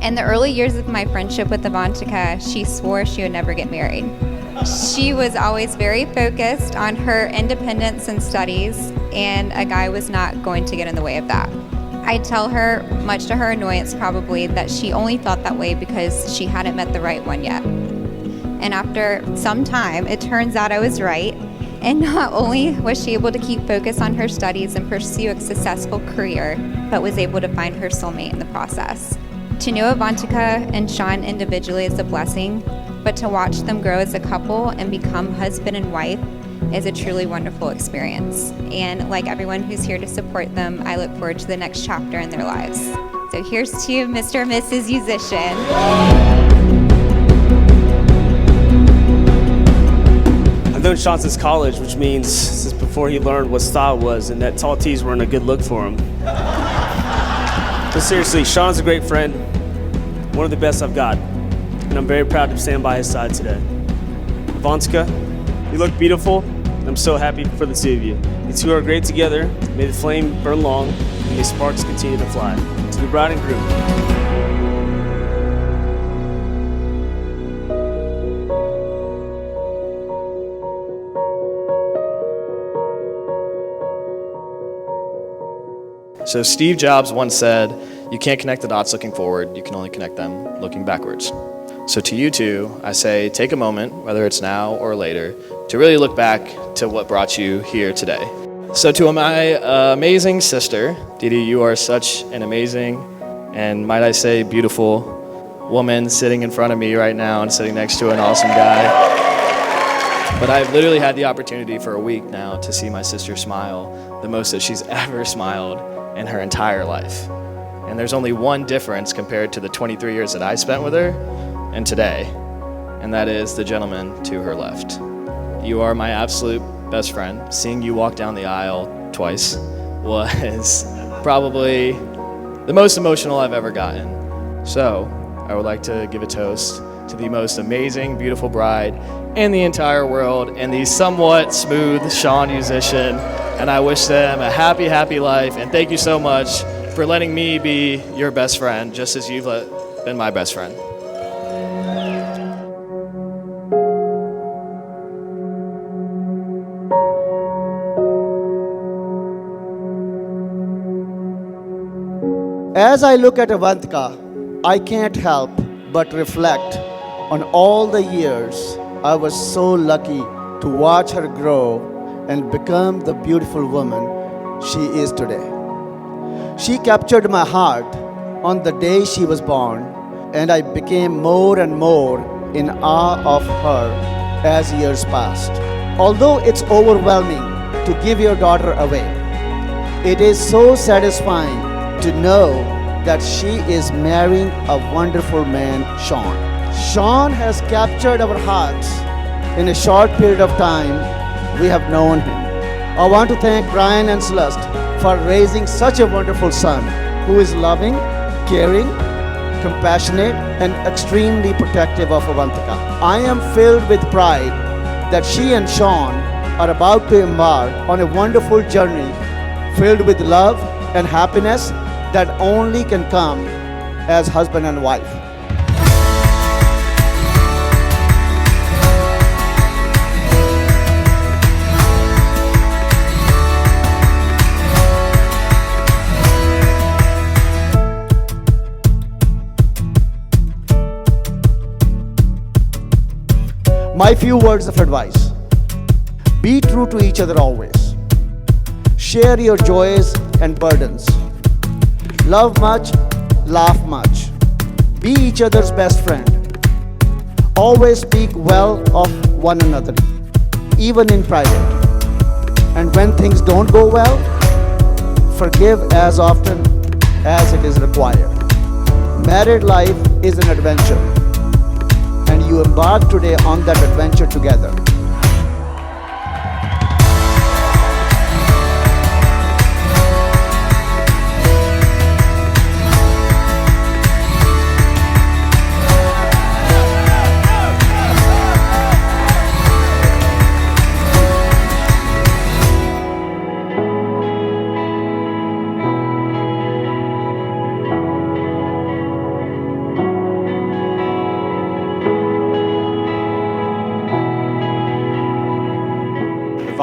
In the early years of my friendship with Avantika, she swore she would never get married. She was always very focused on her independence and studies, and a guy was not going to get in the way of that. I tell her, much to her annoyance probably, that she only thought that way because she hadn't met the right one yet. And after some time, it turns out I was right. And not only was she able to keep focus on her studies and pursue a successful career, but was able to find her soulmate in the process. To know Avantika and Sean individually is a blessing, but to watch them grow as a couple and become husband and wife is a truly wonderful experience. And like everyone who's here to support them, I look forward to the next chapter in their lives. So here's to Mr. and Mrs. Musician. I've known Sean since college, which means since before he learned what style was, and that tall tees weren't a good look for him. But seriously, Sean's a great friend, one of the best I've got, and I'm very proud to stand by his side today. Avantika, you look beautiful, and I'm so happy for the two of you. You two are great together. May the flame burn long, and may sparks continue to fly. To the bride and groom. So Steve Jobs once said, you can't connect the dots looking forward, you can only connect them looking backwards. So to you two, I say take a moment, whether it's now or later, to really look back to what brought you here today. So to my amazing sister, Didi, you are such an amazing and, might I say, beautiful woman sitting in front of me right now and sitting next to an awesome guy. But I've literally had the opportunity for a week now to see my sister smile the most that she's ever smiled in her entire life. And there's only one difference compared to the 23 years that I spent with her and today, and that is the gentleman to her left. You are my absolute best friend. Seeing you walk down the aisle twice was probably the most emotional I've ever gotten. So I would like to give a toast to the most amazing, beautiful bride in the entire world and the somewhat smooth Sean musician. And I wish them a happy, happy life. And thank you so much for letting me be your best friend, just as you've been my best friend. As I look at Avantika, I can't help but reflect on all the years I was so lucky to watch her grow and become the beautiful woman she is today. She captured my heart on the day she was born, and I became more and more in awe of her as years passed. Although it's overwhelming to give your daughter away, it is so satisfying to know that she is marrying a wonderful man, Sean. Sean has captured our hearts in a short period of time we have known him. I want to thank Brian and Celeste for raising such a wonderful son who is loving, caring, compassionate, and extremely protective of Avantika. I am filled with pride that she and Sean are about to embark on a wonderful journey filled with love and happiness that only can come as husband and wife. My few words of advice: be true to each other always. Share your joys and burdens. Love much, laugh much. Be each other's best friend. Always speak well of one another, even in private. And when things don't go well, forgive as often as it is required. Married life is an adventure, and you embark today on that adventure together.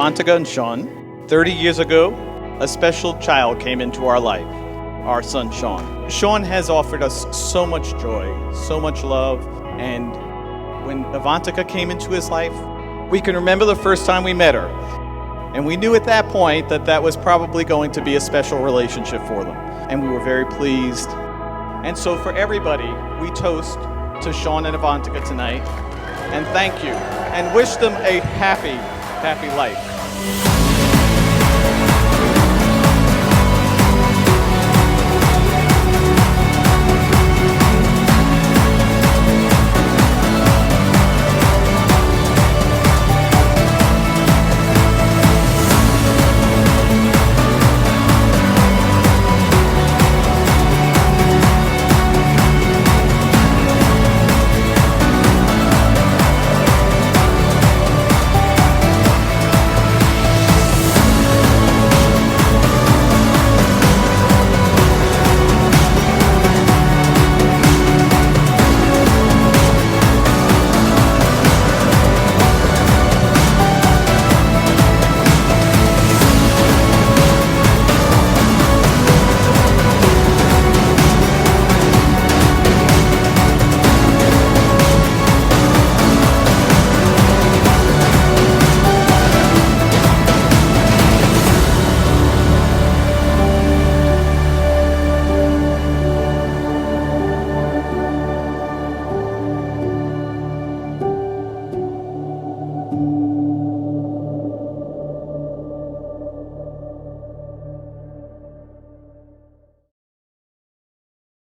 Avantika and Sean. 30 years ago, a special child came into our life, our son Sean. Sean has offered us so much joy, so much love, and when Avantika came into his life, we can remember the first time we met her. And we knew at that point that that was probably going to be a special relationship for them. And we were very pleased. And so for everybody, we toast to Sean and Avantika tonight. And thank you. And wish them a happy, happy life.